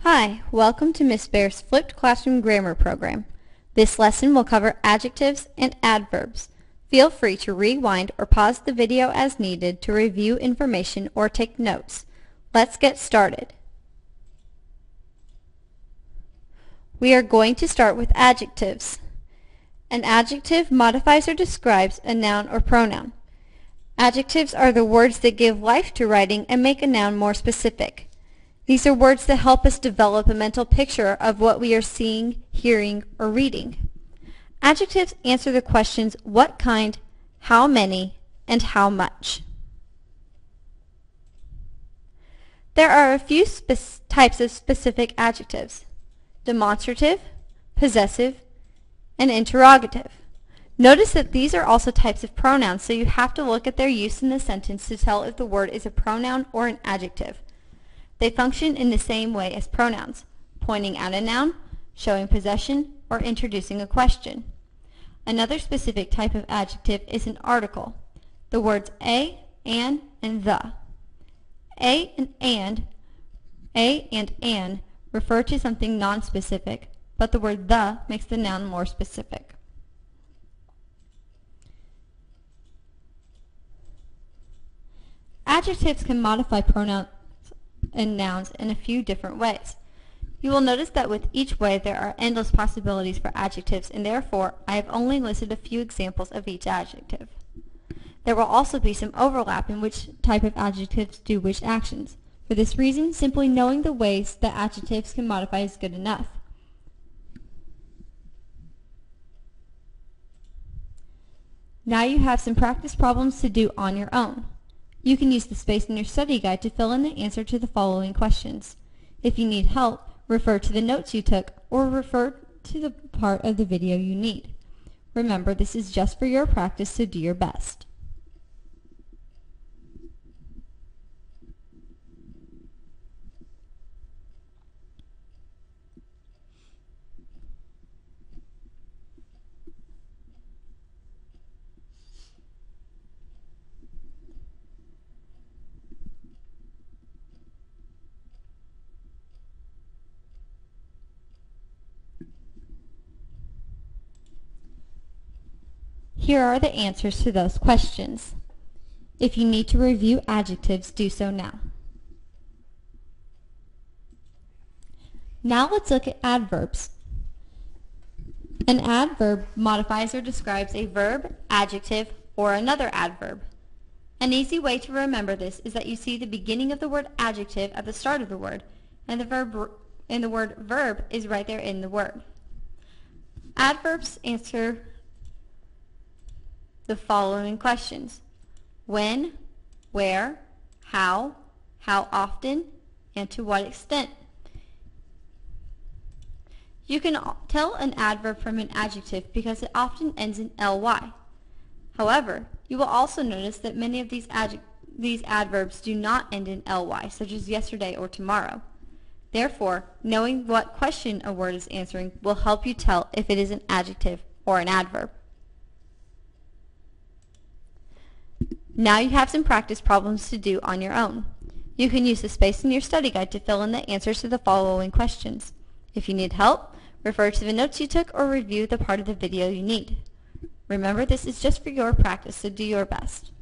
Hi, welcome to Miss Bear's Flipped Classroom Grammar Program. This lesson will cover adjectives and adverbs. Feel free to rewind or pause the video as needed to review information or take notes. Let's get started. We are going to start with adjectives. An adjective modifies or describes a noun or pronoun. Adjectives are the words that give life to writing and make a noun more specific. These are words that help us develop a mental picture of what we are seeing, hearing, or reading. Adjectives answer the questions what kind, how many, and how much. There are a few types of specific adjectives: demonstrative, possessive, and interrogative. Notice that these are also types of pronouns, so you have to look at their use in the sentence to tell if the word is a pronoun or an adjective. They function in the same way as pronouns, pointing at a noun, showing possession, or introducing a question. Another specific type of adjective is an article. The words a, and the. A and an refer to something non-specific, but the word the makes the noun more specific. Adjectives can modify pronouns and nouns in a few different ways. You will notice that with each way there are endless possibilities for adjectives, and therefore I have only listed a few examples of each adjective. There will also be some overlap in which type of adjectives do which actions. For this reason, simply knowing the ways that adjectives can modify is good enough. Now you have some practice problems to do on your own. You can use the space in your study guide to fill in the answer to the following questions. If you need help, refer to the notes you took or refer to the part of the video you need. Remember, this is just for your practice, so do your best. Here are the answers to those questions. If you need to review adjectives, do so now. Now let's look at adverbs. An adverb modifies or describes a verb, adjective, or another adverb. An easy way to remember this is that you see the beginning of the word adjective at the start of the word, and the word verb is right there in the word. Adverbs answer the following questions: when, where, how often, and to what extent. You can tell an adverb from an adjective because it often ends in ly. However, you will also notice that many of these adverbs do not end in ly, such as yesterday or tomorrow. Therefore, knowing what question a word is answering will help you tell if it is an adjective or an adverb. Now you have some practice problems to do on your own. You can use the space in your study guide to fill in the answers to the following questions. If you need help, refer to the notes you took or review the part of the video you need. Remember, this is just for your practice, so do your best.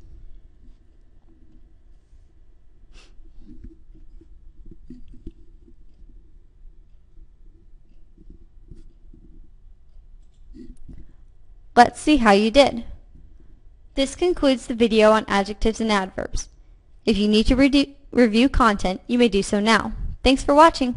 Let's see how you did. This concludes the video on adjectives and adverbs. If you need to review content, you may do so now. Thanks for watching.